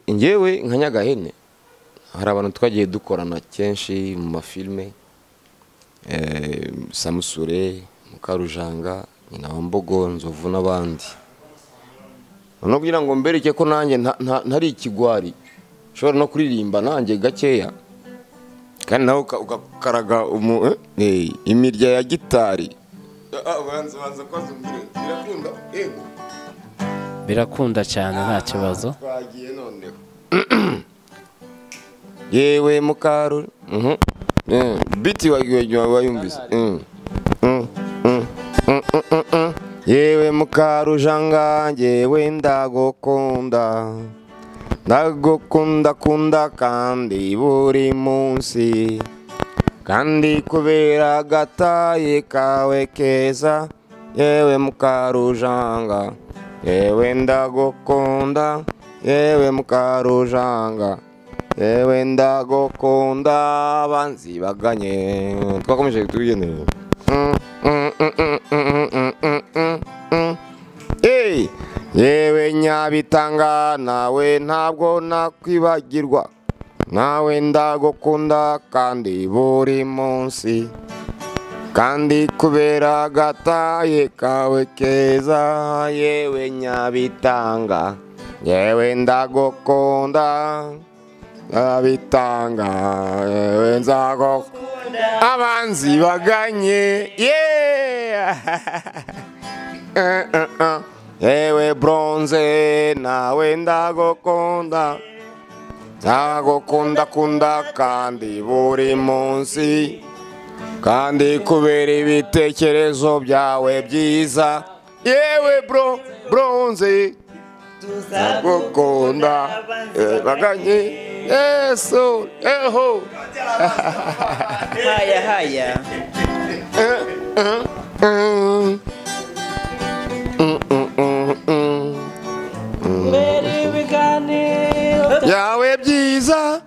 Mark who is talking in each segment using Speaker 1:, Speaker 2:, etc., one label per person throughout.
Speaker 1: Njyewe nka Nyagahene hari abantu twagiye dukorana kenshi mu mafilme, Samusure, Mukarujanga, Nyina wa Mbogo, Nzovu n'abandi. No kugira ngo mbereke ko nanjye ntari ikigwari, ushobora no kuririmba nanjye gakeya, kandi nawe ukakaraga imirya ya gitari. Banza kwazumvire birakunda.
Speaker 2: Birakunda cyane nta kibazo.
Speaker 1: Twagiye noneho. Yewe Mukaru, biti wayumvise. Yewe Mukarujanga, yewe ndagukunda, ndagukunda kunda kandi buri munsi, kandi kubera agataye kawe keza. Yewe Mukarujanga, yewe ndagukunda, yewe Mukarujanga, yewe ndagukunda, abanzi baganye. Twakomeje tugendera. Yewe Nyabitanga, nawe ntabwo nakwibagirwa, nawe ndagukunda kandi buri munsi, kandi kubera agataye kawe keza. Yewe Nyabitanga, yewe ndagukunda, Nyabitanga, yewe nzagukunda, abanzi baganye. Yewe Bronze, nawe ndagukunda, ndagukunda kunda kandi buri munsi, kandi kubera ibitekerezo byawe byiza. Yewe Bronze, ndagukunda baganye. Yesu eho.
Speaker 3: Haya
Speaker 1: yawe byiza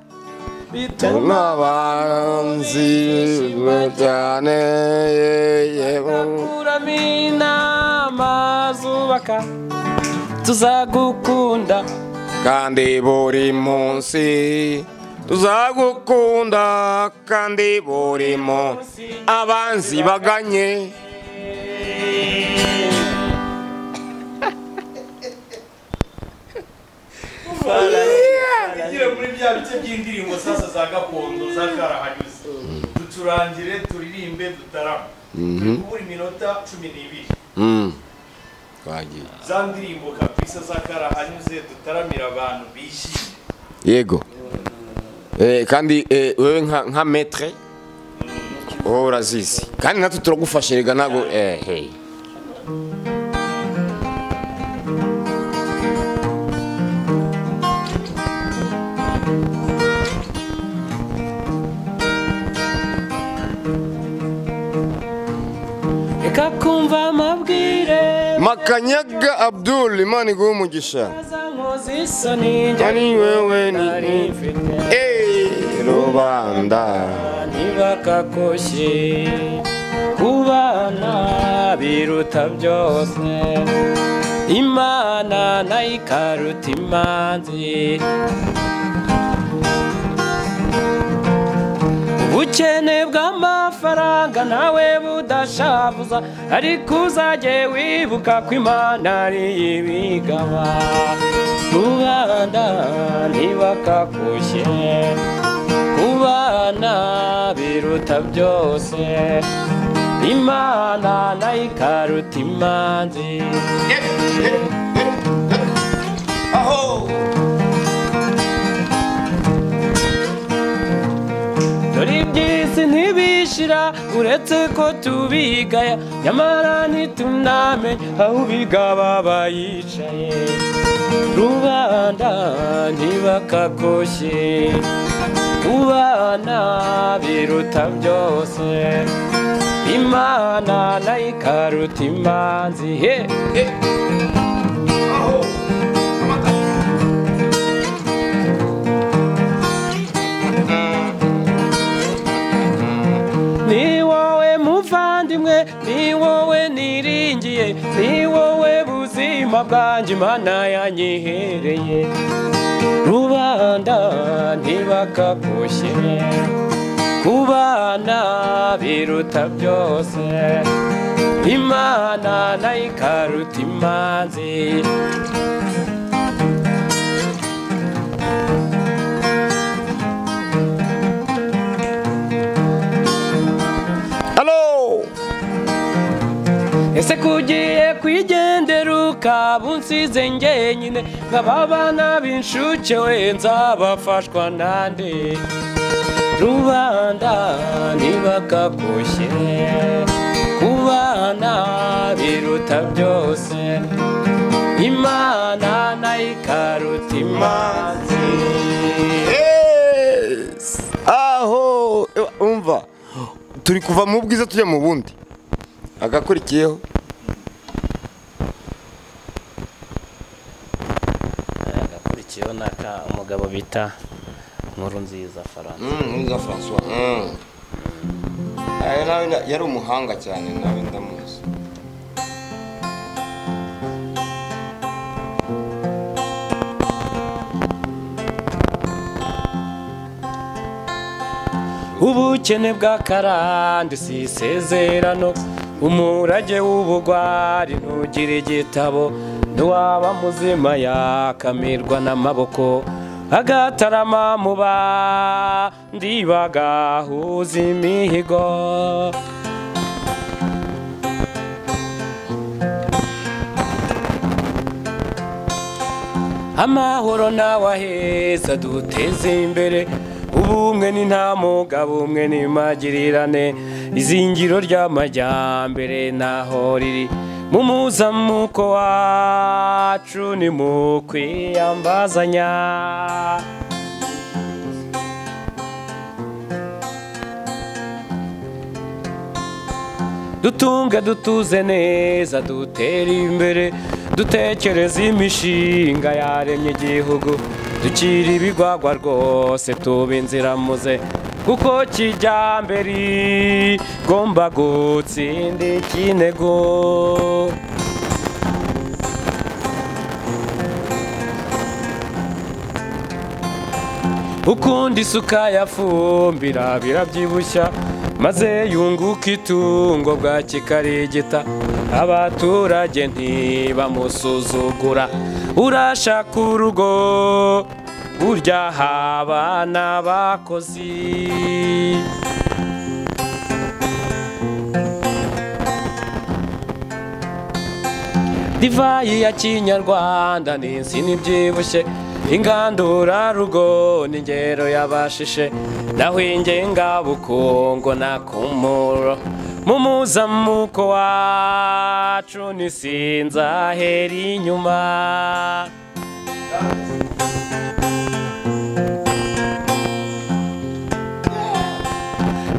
Speaker 1: bituma abanzi cyane.
Speaker 2: Kuramina mazubaka tuzagukunda
Speaker 1: kandi buri munsi, tuzagukunda kandi buri munsi, abanzi baganye.
Speaker 4: Igira muri bya bice by'indirimbo sasa za gakondo za karahanyuze, duturangire turirimbe dutarama. Kuri minota 12
Speaker 1: twagiye
Speaker 4: za ndirimbo kabisa za karahanyuze dutaramira abantu bishimye.
Speaker 1: Yego. Kandi wewe nka maître urazizi, kandi natwe turagufasha rega nago.
Speaker 2: Reka kumva amabwire
Speaker 1: Makanyaga Abdul, Imana iguhe umugisha. Ari wewe ni rubanda
Speaker 2: ntibakakoshye, kubana biruta byose, Imana nayo ikaruta imanzi. Ubukene bw'amafaranga nawe budashavuza, ariko uzajye wibuka ko Imana ari ibigaba. Kubana ntibakakoshye, kubana biruta byose, Imana nayo ikaruta imanzi. Dore iby'isi ntibishira uretse ko tubigaya, nyamara ntitunamenye aho ubigaba bayicaye. Rubanda ntibakakoshye, kubana biruta byose, Imana nayo ikaruta imanzi. Ni wowe muvandimwe, ni wowe niringiye, ni wowe buzima bwanjye Imana yanyihereye. Ruba rubanda ntibakagushyire kubana biruta byose Imana nayo ikaruta imanzi ese kugiye kwigendera ukaba unsize njyenyine nk'aba bana b'inshuke we nzabafashwa nande rubanda ntibakagushyire kubana biruta byose Imana nayo ikaruta imanzi
Speaker 1: aho umva turi kuva mu bwiza tujya mu bundi agakurikiyeho
Speaker 2: naka umugabo bita Nkurunziza
Speaker 1: François yari umuhanga cyane nawe ndamuzi
Speaker 2: ubukene bw'akarande si isezerano umurage w'ubugwari ntugire igitabo ntiwaba muzima yakamirwa n'amaboko agatarama mu bandi bagahuza imihigo amahoro n'awaheza duteze imbere ubumwe ni nta mugabo umwe n'imagirirane izingiro ry'amajyambere naho riri mu muzamuko wacu ni mu kwiyambazanya dutunge dutuze neza dutere imbere dutekereza imishinga yaremye igihugu dukira ibigwagwa rwose tuba inziramuze kuko kijyambere igomba gutsinda ikinego ukunda isuka yafumbira birabyibushya maze yunguka itungo bwa kikarigita abaturage ntibamusuzugura urashaka urugo burya haba n'abakozi divayi ya kinyarwanda ni insina ibyibushye ingandurarugo n'ingero y'abashishe naho ingengabukungu na kumuro mu muzamuko wacu nisinzahera inyuma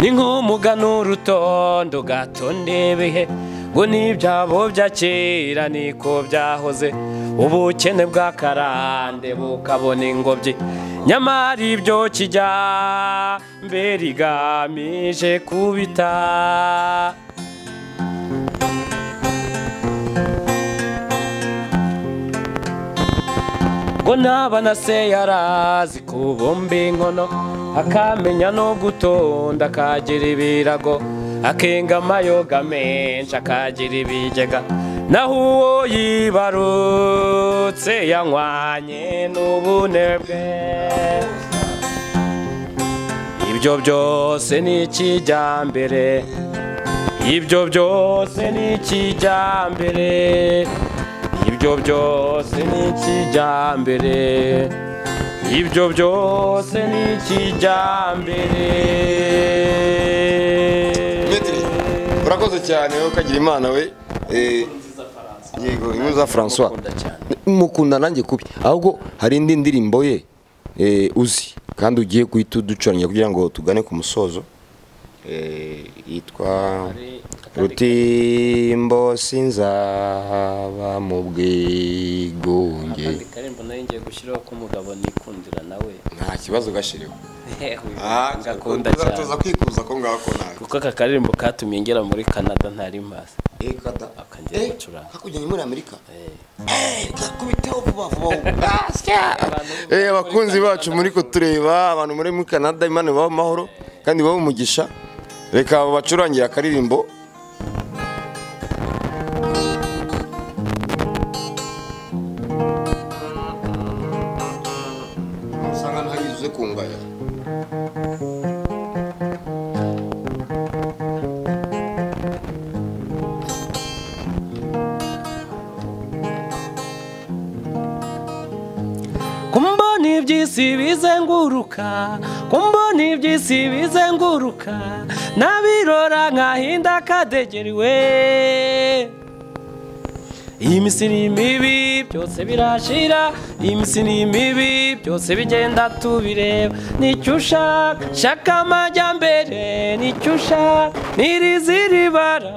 Speaker 2: ni nk'umuganura urutondo gato ndebehe ngo n'ibyabo bya kera niko byahoze ubukene bw'akarande bukabona ingobyi nyamara ibyo kijya mbere igamije kubita ngo naba na se yarazi kubumba inkono akamenya no gutonda akagira ibirago akenga amayoga menshi akagira ibigega naho uwo yibarutse yanywanye n'ubunebwe ibyo byose ni ikijyambere ibyo byose ni ikijyambere ibyo byose ni ikijyambere ibyo byose ni ikijyambere
Speaker 1: urakoze cyane wowe ukagira imana we yego Nkurunziza François mukunda nanjye kubi ahubwo hari indi ndirimbo ye uzi kandi ugiye guhita uducuranya kugira ngo tugane ku musozo yitwa Rutimbo sinzaba mu bwigunge
Speaker 2: kandi karimbo nayo ngiye gushyiraho ko umugabo nikundira nawe
Speaker 1: nta kibazo gashireho
Speaker 2: ngakunda cyane
Speaker 1: tuza kwikuza ko ngako nawe
Speaker 2: kuko aka karimbo katumye ngera muri Canada ntari mazi
Speaker 1: kada
Speaker 2: akangira gucuranga
Speaker 1: hakujyanye muri Amerika gakubiteho vuba abakunzi bacu muri ko tureba abantu muri Canada Imana baba amahoro kandi baba umugisha reka bacurangira akaririmbo usanga ntayizuze kungaya
Speaker 2: kumbona iby'isi bizenguruka kumbona iby'isi bizenguruka nabirora nkahinda kadegeriwe iminsi ni mibi byose birashira iminsi ni mibi byose bigenda tubireba nicyo ushaka shaka amajyambere nicyo ushaka niriziribara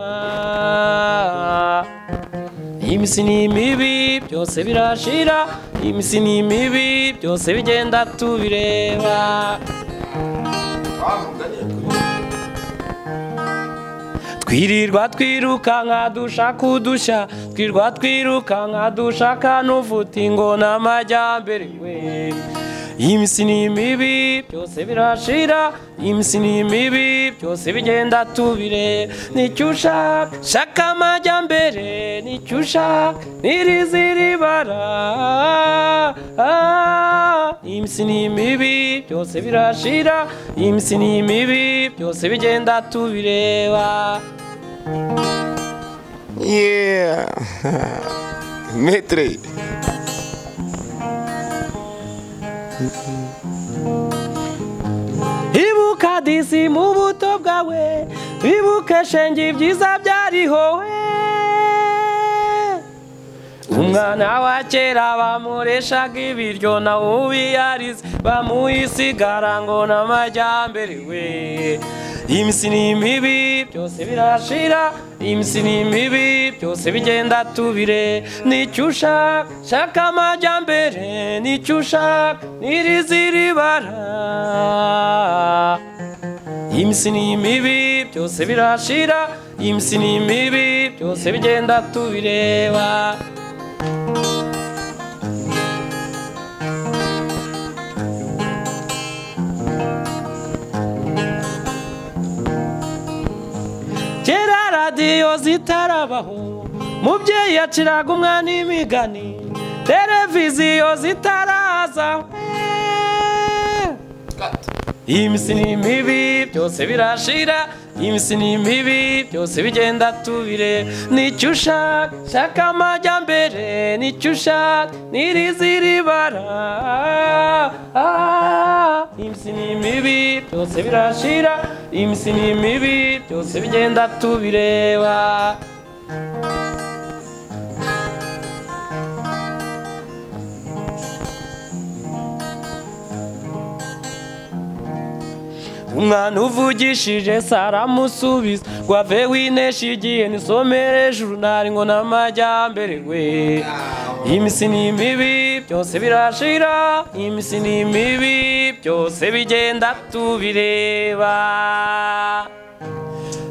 Speaker 2: iminsi ni mibi byose birashira iminsi ni mibi byose bigenda tubireba twirirwa twirukanka dushaka udushya twirirwa twirukanka dushaka n'uvuti ngo n'amajyambere we iminsi ni mibi byose birashira iminsi ni mibi byose bigenda tubireba nicyo ushaka shaka amajyambere nicyo ushaka niriziribara iminsi ni mibi byose birashira iminsi ni mibi byose bigenda tubireba
Speaker 1: yeah Maître
Speaker 2: ibuka disi mu buto bwawe ibuke shenge ibyiza byariho we umwana wa kera bamureshaga ibiryo nawe ubiyarize bamuyisigara ngo n'amajyambere we iminsi ni mibi byose birashira iminsi ni mibi byose bigenda tubire nicyo ushaka shaka amajyambere nicyo ushaka niriziribara iminsi ni mibi byose birashira iminsi ni mibi byose bigenda tubireba kera radiyo zitarabaho mubyeyi yaciraga umwana imigani televiziyo zitaraza iminsi ni mibi byose birashira iminsi ni mibi byose bigenda tubire nicyo ushaka shaka amajyambere nicyo ushaka niriziribara iminsi ni mibi byose birashira iminsi ni mibi byose bigenda tubireba umwana uvugishije saramusubiza ngo ave winesha igihe nisomere jurnali ngo n'amajyambere we iminsi ni mibi byose birashira iminsi ni mibi byose bigenda tubireba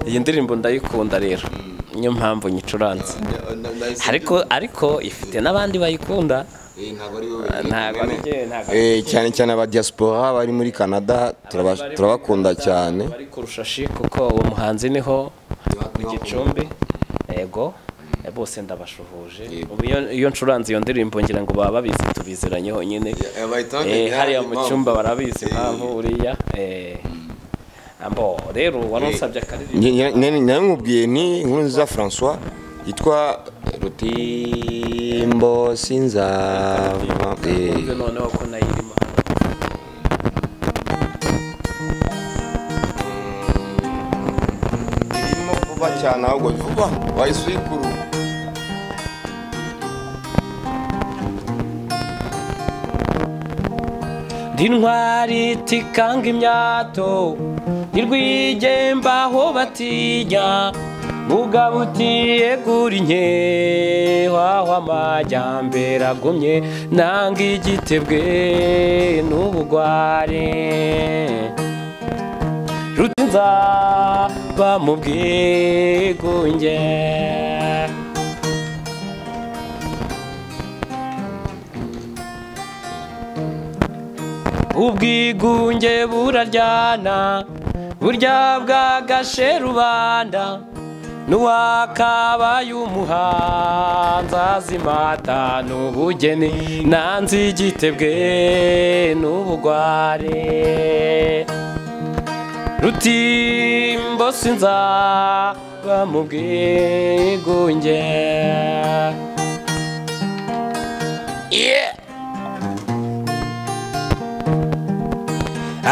Speaker 2: iyi ndirimbo ndayikunda rero niyo mpamvu nyicuranze ariko ifite n'abandi bayikunda
Speaker 1: cyane cyane aba diaspora bari muri Canada turabakunda cyane
Speaker 2: bari kurushashi kuko uwo muhanzi niho mu Gicumbi yego bose ndabashuhuje iyo ncuranze iyo ndirimbo ngira ngo baba babizi tubiziranyeho nyine hariya mu cyumba barabizi impamvu uriya ambo rero waronsabye akaririmbo
Speaker 1: namubwiye ni inkuru nziza François yitwa Rutimbo sinzava
Speaker 2: noneho ko nayirimo
Speaker 1: irimo vuba cyane ahubwo vuba wayiswikuru
Speaker 2: ndintwari tikanga imyato nirwigembaho batinya mugabo utiyegura inkewaho amajyambere agumye nanga igitebwe n'ubugware rutinza ba mu bwigunge. Ubwigunge buraryana burya bwagashe rubanda, n'uwakabaye umuhanzi azimata n'ubugeni, nanze igitebwe n'ubugware. Rutimbo sinzaba mu bwigunge.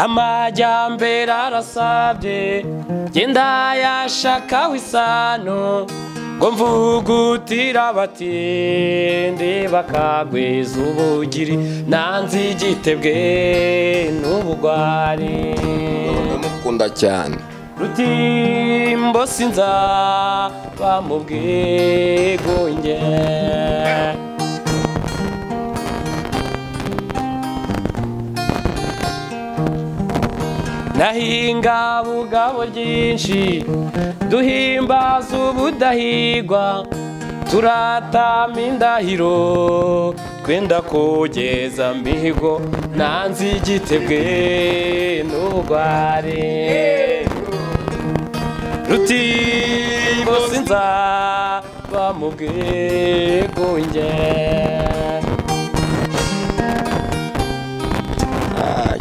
Speaker 2: Amajyambere arasabye genda yashakaho isano, ngo mvugutira abatindi bakagwiza ubugiri, nanze igitebwe n'ubugwari.
Speaker 1: Ndamukunda cyane.
Speaker 2: Rutimbo sinzaba mu bwigunge. Nahinga bugabo ryinshi duhimbaza ubudahigwa, turatama indahiro twenda kugeza mihigo, nanze igitebwe n'ubugware. Rutimbo sinzaba mu bwigunge.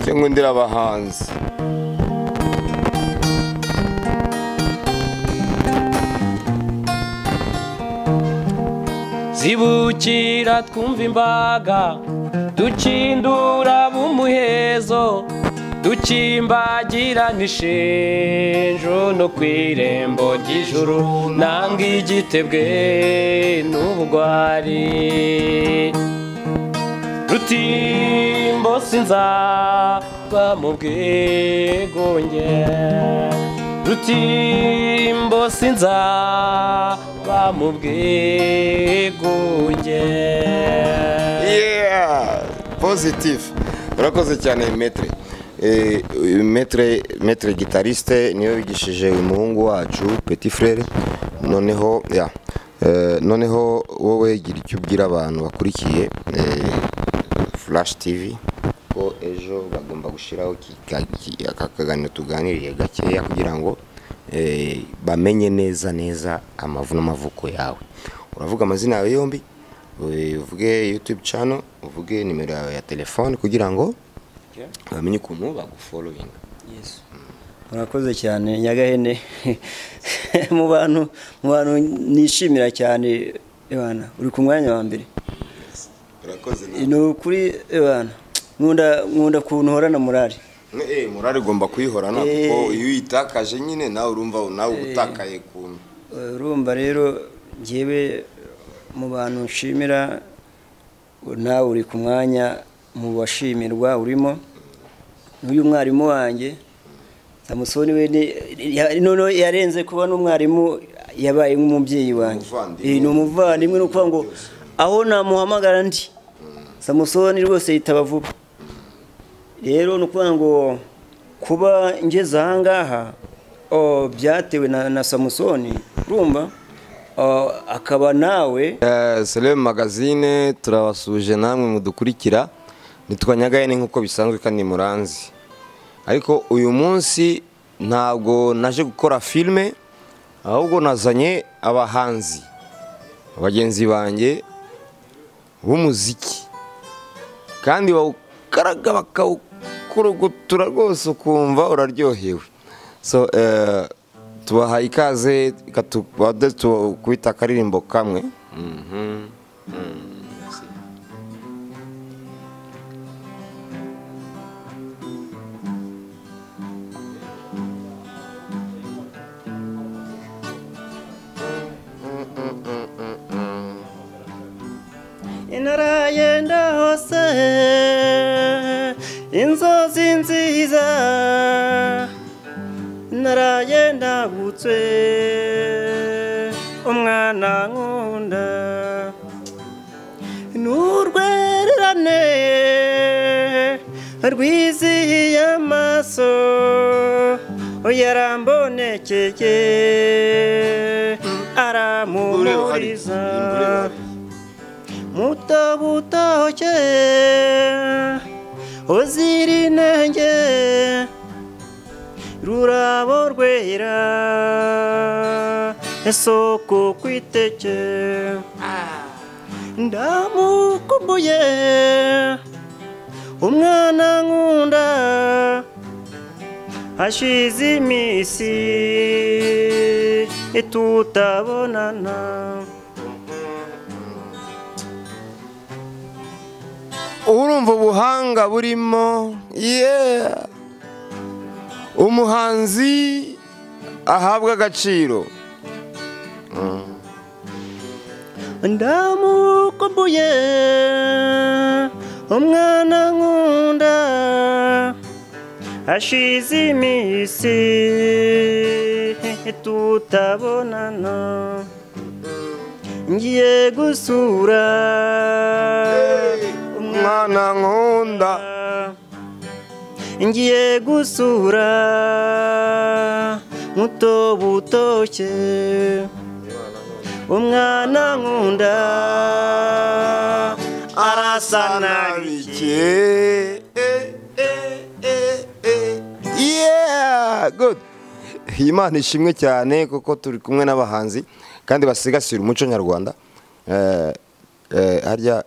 Speaker 1: Cyo ngundira abahanzi.
Speaker 2: Zibukira twumva imbaga ducindura bumuhezo, ducimbagirana ishenjo no kwirembo ry'ijuru, nanga igitebwe n'ubugwari. Rutimbo sinzaba mu bwigunge. Rutimbo sinzaba mu bwigunge.
Speaker 1: Positive. Urakoze cyane Maître. Maître guitariste niyo bigishije umuhungu wacu Petit Frere. Noneho wowe gira icyo ubwira abantu bakurikiye Flash TV ko ejo bagomba gushiraho akaganiro tuganiriye gakeya kugira ngo bamenye neza amavu n'amavuko yawe. Uravuga amazina yawe yombi, uvuge YouTube channel, uvuge nimero yawe ya telefone kugira ngo bamenye ukuntu bagufollowing.
Speaker 3: Yes. Murakoze cyane Nyagahene. mu bantu nishimira cyane ebana, uri ku mwanya wa mbere.
Speaker 1: Urakoze.
Speaker 3: Ino kuri ebana. Nkunda kuntu horana morale.
Speaker 1: Morale igomba kwihorana kuko iyo uyitakaje nyine nawe urumva nawe utakaye kuntu.
Speaker 3: Urumva rero ngewe mu bantu nshimira, nawe uri ku mwanya mu bashimirwa urimo. N'uyu mwarimu wanjye Samusoni we none yarenze kuba n'umwarimu, yabaye nk'umubyeyi wanjye. Ni umuvandimwe, no kuvuga ngo aho namuhamagara ndi Samusoni rwose yitaba vuba. Rero no kuvuga ngo kuba ngeze aha ngaha byatewe na Samusoni, urumva akaba nawe.
Speaker 1: Selem Magazine turabasuje namwe mudukurikira, nitwa Nyagahene nk'uko bisanzwe kandi muranzi. Ariko uyu munsi ntabwo naje gukora filme, ahubwo nazanye abahanzi abagenzi banjye b'umuziki, kandi bawukaraga bakawukurugutura rwose ukumva uraryohewe. So tubahaye ikaze, tukubita akaririmbo kamwe.
Speaker 3: Inarayenda hose inzozi nziza, narayenda butwe umwana nkunda, n'urwererane rwizihiye amaso yarambonekeye aramumuriza muto butoke uzira inenge rurabo rwera isoko kwiteke ndamukumbuye umwana nkunda hashize iminsi tutabonana
Speaker 1: urumva ubuhanga burimo umuhanzi ahabwa agaciro
Speaker 3: ndamukumbuye umwana nkunda hashize iminsi tutabonana ngiye gusura
Speaker 1: umwana nkunda
Speaker 3: ngiye gusura muto butoke umwana nkunda arasa nabike
Speaker 1: good. Imana ishimwe cyane kuko turi kumwe n'abahanzi kandi basigasira umuco nyarwanda. Harya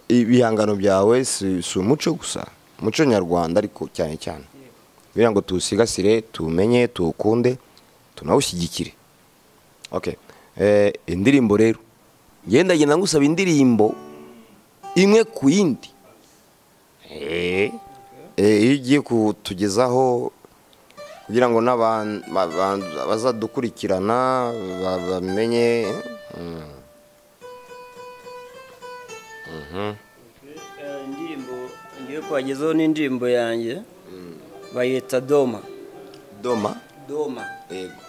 Speaker 1: ibihangano byawe si umuco gusa, umuco nyarwanda ariko cyane cyane kugira ngo tuwusigasire, tuwumenye, tuwukunde, tunawushyigikire. Okay. Indirimbo rero ngenda ngusaba indirimbo imwe ku yindi igiye kutugezaho kugira ngo bazadukurikirana bamenye.
Speaker 3: Indirimbo ngiye kwagezaho n'indirimbo yanjye bayita Doma.
Speaker 1: Doma?
Speaker 3: Doma.
Speaker 1: Yego.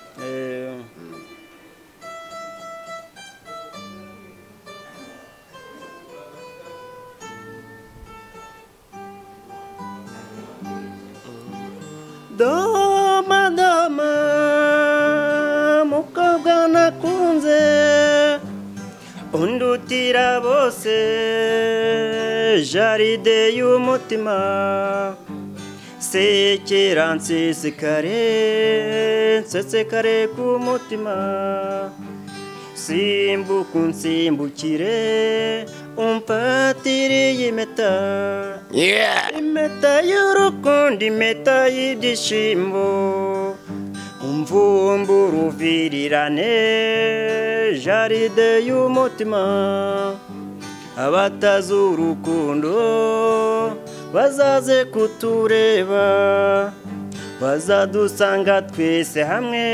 Speaker 3: Doma doma mukobwa nakunze undutira bose jaride y'umutima sekera nsesekare ku mutima simbuka unsimbukire umpatiriye impeta impeta y'urukundo impeta y'ibyishimo umvumbura uvirirane jaride y'umutima abatazi urukundo bazaze kutureba bazadusanga twese hamwe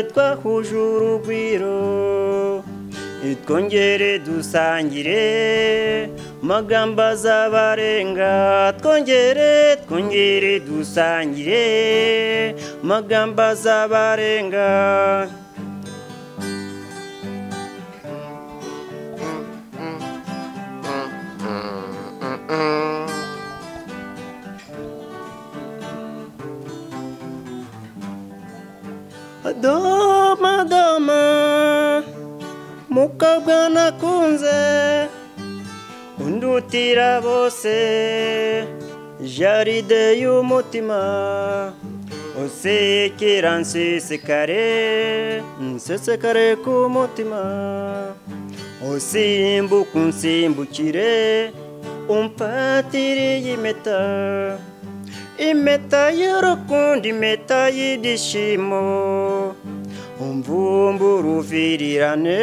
Speaker 3: twahuje urugwiro twongere dusangire magambo azabarenga twongere dusangire magambo azabarenga Doma doma mukobwa nakunze undutira bose jaride y'umutima usekera nsesekare ku mutima usimbuka unsimbukire umpatiriye impeta impeta y'urukundo impeta y'ibyishimo umvumbura uvirirane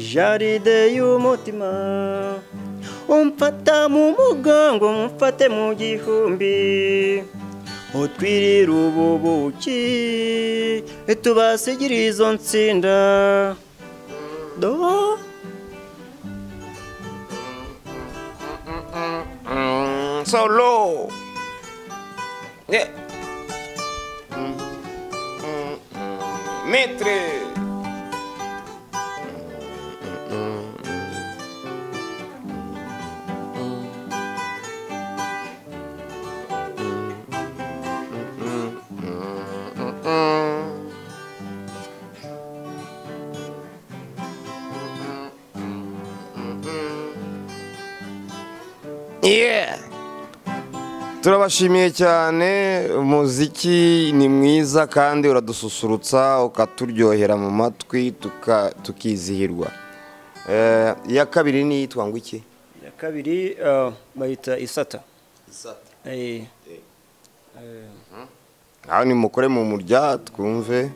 Speaker 3: jaride y'umutima umfata mu mugongo umfate mu gihumbi utwirira ububuki tubasigire izo nsinda
Speaker 1: Solo. Yeah. Metre. Yeah. Turabashimiye cyane, umuziki ni mwiza kandi uradususurutsa ukaturyohera mu matwi tukizihirwa. Ya kabiri ni yitwa ngo iki?
Speaker 3: Ya kabiri bayita Isata.
Speaker 1: Aho ni mukore mu murya twumve.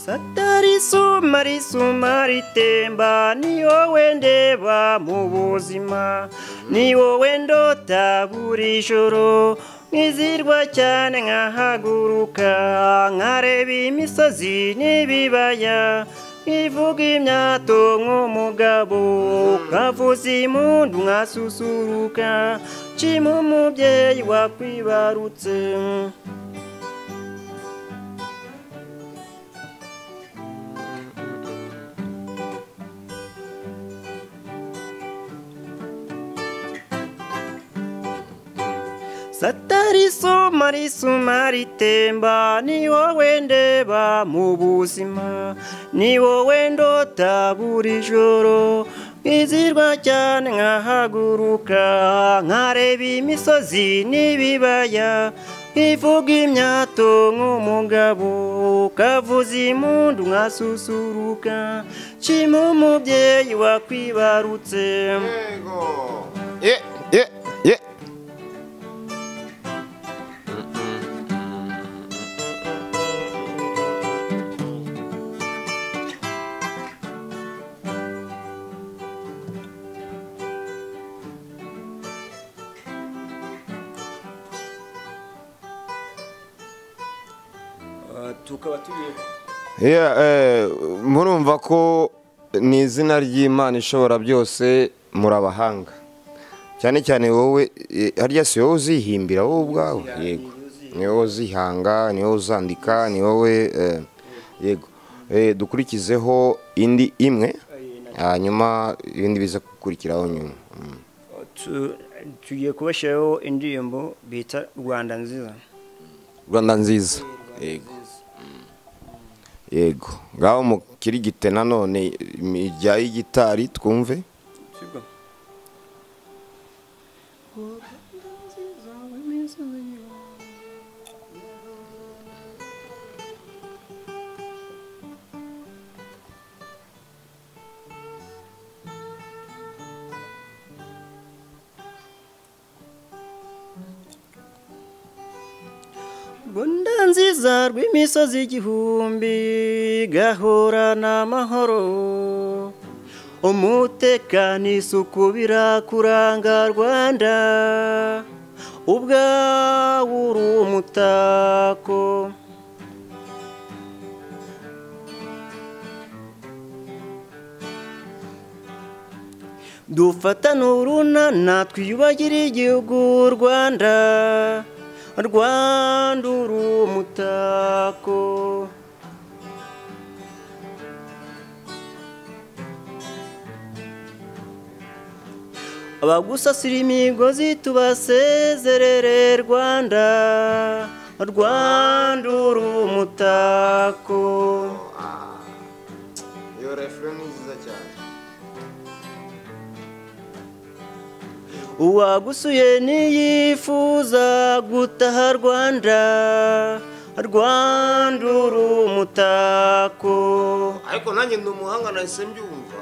Speaker 3: Satari sumari temba ni wowe ndeba mu buzima, ni wowe ndota buri joro, nkizirwa cyane nkahaguruka nkareba imisozi n'ibibaya, nkivuga imyato nk'umugabo, nkavuza impundu nkasusuruka, nshima umubyeyi wakwibarutse. Satari sumari temba ni wowe ndeba mu buzima, ni wowe ndota buri joro, nkizirwa cyane nkahaguruka nkareba imisozi n'ibibaya, nkivuga imyato nk'umugabo, kavuza impundu nkasusuruka, nshima umubyeyi wakwibarutse. Tukaba tugiye
Speaker 1: murumva ko ni izina ry'Imana ishobora byose, murabahanga cyane cyane wowe. Harya si wowe uzihimbira wowe ubwawe? Yego, ni wowe uzihanga, ni wowe uzandika, ni wowe yego. Dukurikizeho indi imwe, hanyuma ibindi biza gukurikiraho nyuma.
Speaker 3: Tugiye kubashyiraho indirimbo bita Rwanda Nziza.
Speaker 1: Rwanda Nziza, yego. Yego, ngaho mukirigite nanone imirya y'igitari twumve.
Speaker 3: Rwanda nziza rw'imisozi igihumbi, gahorana amahoro, umutekano isuku birakuranga Rwanda, ubwawe uri umutako. Dufatane urunana twiyubakire igihugu Rwanda, Rwanda uri umutako. Abagusasira imigozi tubasezerere Rwanda, Rwanda uri umutako.
Speaker 1: Iyo refrain ni nziza cyane.
Speaker 3: Uwagusuye niyifuza gutaha Rwanda, Rwanda uri umutako.
Speaker 1: Ariko nanjye ndi umuhanga nahise mbyumva.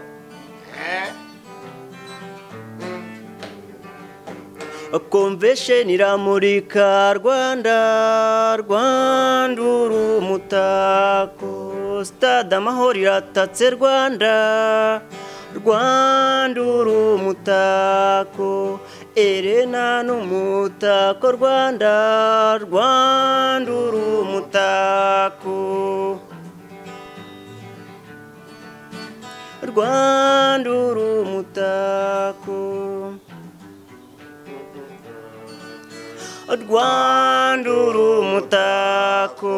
Speaker 3: Convention iramurika Rwanda, Rwanda uri umutako. Stade Amahoro iratatse Rwanda, Rwanda uri umutako. Erena n'umutako Rwanda, Rwanda uri umutako. Rwanda uri umutako. Rwanda uri umutako.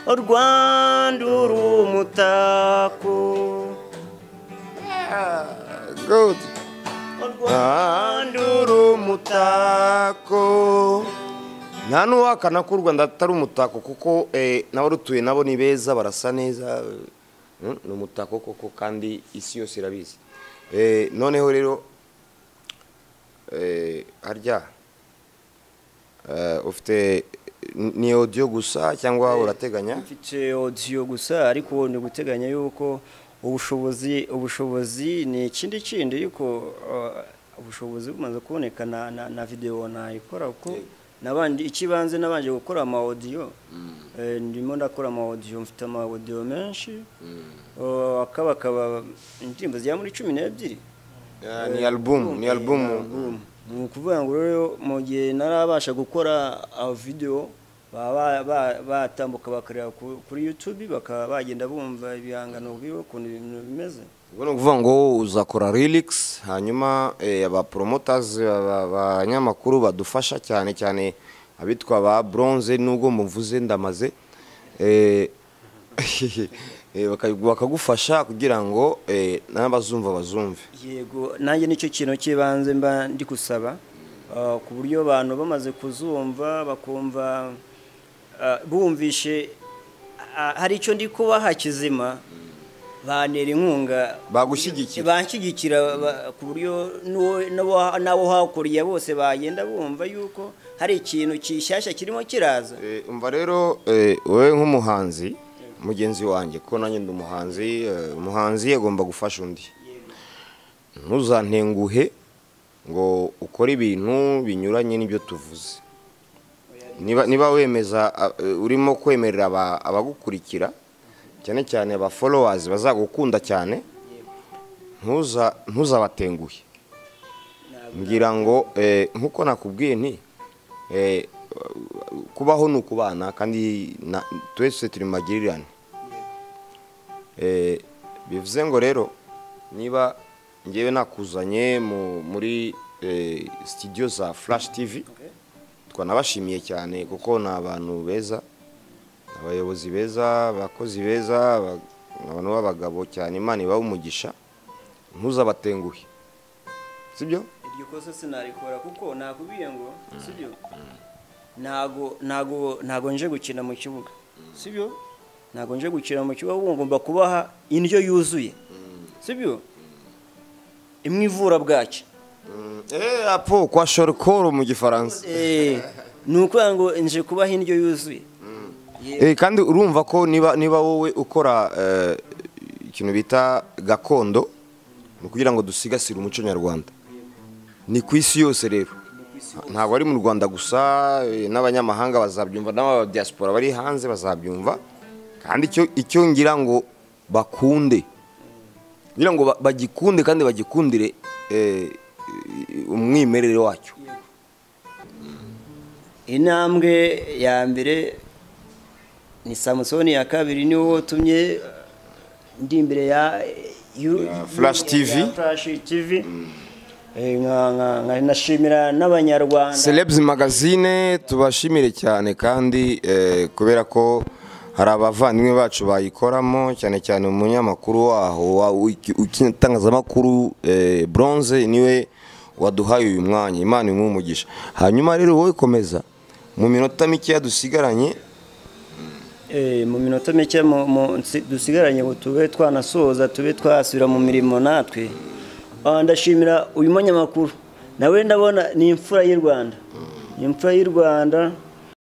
Speaker 3: u Rwanda uri umutako
Speaker 1: Good.
Speaker 3: u Rwanda uri
Speaker 1: umutako nta n'uwakana ko u Rwanda atari umutako kuko n'abarutuye nabo ni beza barasa neza ni umutako koko kandi isi yose irabizi noneho rero harya ufite ni audio gusa cyangwa urateganya
Speaker 3: mfite audio gusa ariko ni guteganya yuko ubushobozi ni ikindi kindi yuko ubushobozi bumaze kuboneka na video nayikora uko nabandi ikibanze nabanje gukora ama audio ndimo ndakora ama audio mfite ama audio menshi akaba indirimbo zya muri 12
Speaker 1: ni album
Speaker 3: ni ukuvuga ngo rero mu gihe narabasha gukora video batambuka bakareba kuri YouTube bakaba bagenda bumva ibihangano biro kuntu ibintu bimeze
Speaker 1: ubwo kuvuga ngo uzakora lyrics hanyuma aba promoters abanyamakuru badufasha cyane cyane abitwa ba Bronze nubwo muvuze ndamaze bakagufasha kugira ngo n'abazumva bazumve
Speaker 3: yego nanjye nicyo kintu kibanze mba ndi kusaba ku buryo abantu bamaze kuzumva bakumva bumvishe hari icyo ndi kubaha kizima bantera inkunga banshyigikira ku buryo nabo hakuriye bose bagenda bumva yuko hari ikintu kishyashya kirimo kiraza
Speaker 1: umva rero wowe nk'umuhanzi mugenzi wanjye ko nanjye ndi umuhanzi agomba gufasha undi ntuzantenguhe ngo ukore ibintu binyuranye n'ibyo tuvuze niba wemeza urimo kwemerera abagukurikira cyane cyane aba followers bazagukunda cyane ntuzabatenguhe ngira ngo nkuko nakubwiye nti kubaho ni ukubana kandi twese turi magirirane bivuze ngo rero niba ngewe nakuzanye muri studio za Flash TV twanabashimiye cyane kuko ni abantu beza abayobozi beza abakozi beza abantu b'abagabo cyane Imana ibaha umugisha ntuzabatenguhe sibyo
Speaker 3: iryo kosa sinarikora kuko nakubiye ngo sibyo nago nje gukina mu kibuga sibyo nago nje gukina mu kibuga ngomba kubaha indyo yuzuye sibyo imwe ivura bwaki
Speaker 1: apo kwa shorokoro mu gifaransa
Speaker 3: nuko ngo nje kubaha indyo yuzuye
Speaker 1: kandi urumva ko niba wowe ukora ikintu bita gakondo ni kugira ngo dusigasire umuco nyarwanda ni ku isi yose rero ntabwo ari mu Rwanda gusa n'abanyamahanga bazabyumva n'aba diaspora bari hanze bazabyumva kandi icyo ngira ngo bakunde ngira ngo bagikunde kandi bagikundire umwimerere wacyo
Speaker 3: intambwe ya mbere ni Samsoni ya kabiri niwo watumye ndi imbere ya
Speaker 1: Flash TV
Speaker 3: nashimira n'abanyarwanda
Speaker 1: Celebs Magazine tubashimire cyane kandi kubera ko hari abavandimwe bacu bayikoramo cyane cyane umunyamakuru waho ukitangazamakuru Bronze niwe waduhaye uyu mwanya Imana imumugisha hanyuma rero wowe komeza mu minota mike dusigaranye
Speaker 3: mu minota mike dusigaranye ngo tube twanasoza tube twasubira mu mirimo natwe ndashimira uyu munyamakuru nawe ndabona ni imfura y'u Rwanda